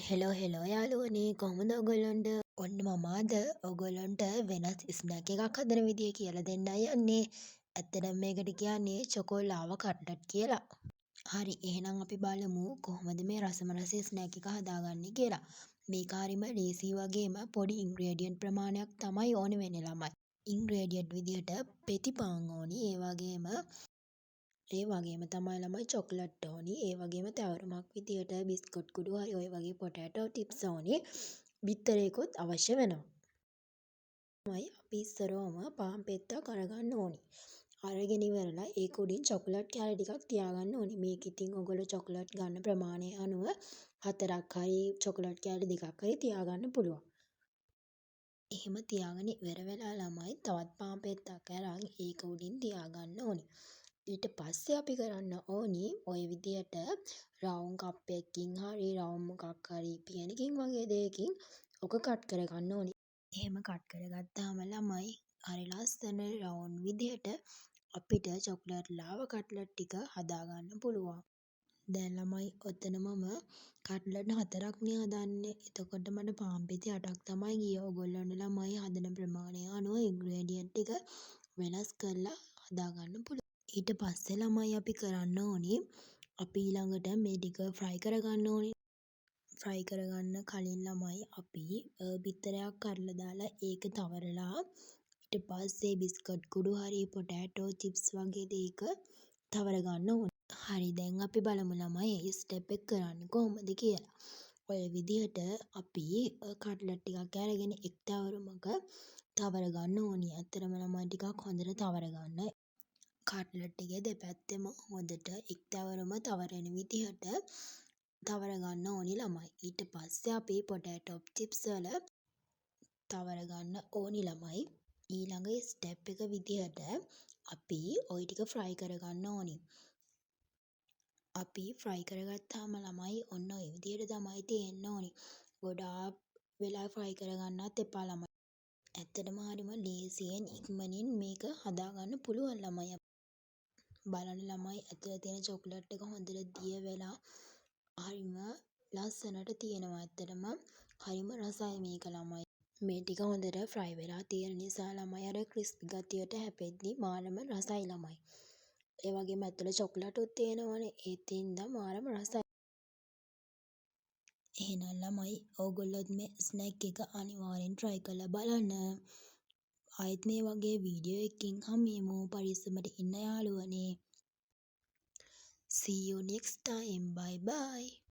Hello යාළුවනේ කොහොමද ඔයගොල්ලන්ට ඔන්න මම අද ඔයගොල්ලන්ට වෙනස් ස්නැක් එකක් හදන විදිය කියලා දෙන්නයි යන්නේ. ඇත්තටම මේකට කියන්නේ චොකෝලාවා කට්ලට් කියලා. හරි එහෙනම් අපි බලමු කොහොමද මේ රසමරස ස්නැක් එක හදාගන්නේ කියලා. මේක හරිම ලේසි වගේම පොඩි ඉන්ග්‍රේඩියන්ට් ප්‍රමාණයක් තමයි ඕන වෙන්නේ ළමයි. ඉන්ග්‍රේඩියන්ට් විදියට පෙති පාන් ඕනි, ඒ වගේම තමයි ළමයි චොකලට් ඕනි. ඒ වගේම තවරමක් විදියට බිස්කොට් කුඩු හරි ඔය වගේ පොටෑටෝ ටිප්ස් ඕනි. බිත්තරයකුත් අවශ්‍ය වෙනවා. තමයි අපි ඉස්සරවම පාන් පෙත්තක් අරගන්න ඕනි. අරගෙන ඉවරලා ඒක උඩින් චොකලට් කෑලි ටිකක් තියාගන්න ඕනි. මේක ඉතින් ඔයගොල්ලෝ චොකලට් ගන්න ප්‍රමාණය අනුව 4ක් හරි චොකලට් කෑලි 2ක් හරි තියාගන්න පුළුවන්. එහෙම තියාගෙන ඉවර වෙලා ළමයි තවත් පාන් පෙත්තක් අරන් ඒක උඩින් තියාගන්න ඕනි. ඊට පස්සේ අපි කරන්න ඕනි ඔය විදියට රවුම් කප් එකකින් හරි රවුම් මොකක් හරි පියනකින් වගේ දෙයකින් ඔක කට් කරගන්න ඕනි. එහෙම කට් කරගත්තාම ළමයි හරි ලස්සන රවුම් විදියට අපිට චොකලට් ලාවා කට්ලට් ටික හදාගන්න පුළුවන්. දැන් ළමයි ඔතන මම කට්ලට් 4ක් නේ හදන්නේ. එතකොට මට පාන් පෙති 8ක් තමයි ගියේ. ඔයගොල්ලන්ට ළමයි හදන ප්‍රමාණය අනුව ඉන්ග්‍රේඩියන්ට් ටික වෙනස් කරලා හදාගන්න පුළුවන්. ඊට පස්සේ ළමයි අපි කරන්න ඕනි අපි ඊළඟට මේ ටික ෆ්‍රයි කරගන්න ඕනි. ෆ්‍රයි කරගන්න කලින් ළමයි අපි බිත්තරයක් කඩලා දාලා ඒක තවරලා ඊට පස්සේ බිස්කට් කුඩු හරි පොටෑටෝ චිප්ස් වගේ දේක තවර ගන්න ඕනි. හරි දැන් අපි බලමු ළමයි මේ ස්ටෙප් එක කරන්නේ කොහොමද කියලා. ඔය විදිහට අපි කට්ලට් ටිකක් අරගෙන එක් තවරමක තවර ගන්න ඕනි. ඇත්තටම ළමයි ටිකක් හොඳට තවර ගන්න. කට්ලට් එකේ දෙපැත්තෙම හොඳට එක් තවරම තවරන විදිහට තවර ගන්න ඕනි ළමයි. ඊට පස්සේ අපි පොටෑටෝ චිප්ස් වල තවර ගන්න ඕනි ළමයි. ඊළඟ ස්ටෙප් එක විදිහට අපි ওই ටික ෆ්‍රයි කරගන්න ඕනි. අපි ෆ්‍රයි කරගත්තාම ළමයි ඔන්න ඔය විදිහට තමයි තියෙන්න ඕනි. ගොඩාක් වෙලා ෆ්‍රයි කරගන්නත් එපා ළමයි. ඇත්තටම හරිම ලේසියෙන් ඉක්මනින් මේක හදාගන්න පුළුවන් ළමයි. බලන්න ළමයි ඇතුලේ තියෙන චොකලට් එක හොඳට දිය වෙලා හරිම ලස්සනට තියෙනවා. ඇත්තටම හරිම රසයි මේක ළමයි. මේ ටික හොඳට ෆ්‍රයි වෙලා තියෙන නිසා ළමයි අර ක්‍රිස්පි ගතියට හැපෙද්දි මාරම රසයි ළමයි. ඒ වගේම ඇතුලේ චොකලට්ුත් තියෙනවනේ ඒත් හින්දා මාරම රසයි. එහෙනම් ළමයි ඕගොල්ලොත් මේ ස්නැක් එක අනිවාර්යෙන් try කරලා බලන්න. ආයෙත් මේ වගේ වීඩියෝ එකකින් හමුවෙමු. පරිස්සමට ඉන්න යාළුවනේ. See you next time. Bye bye.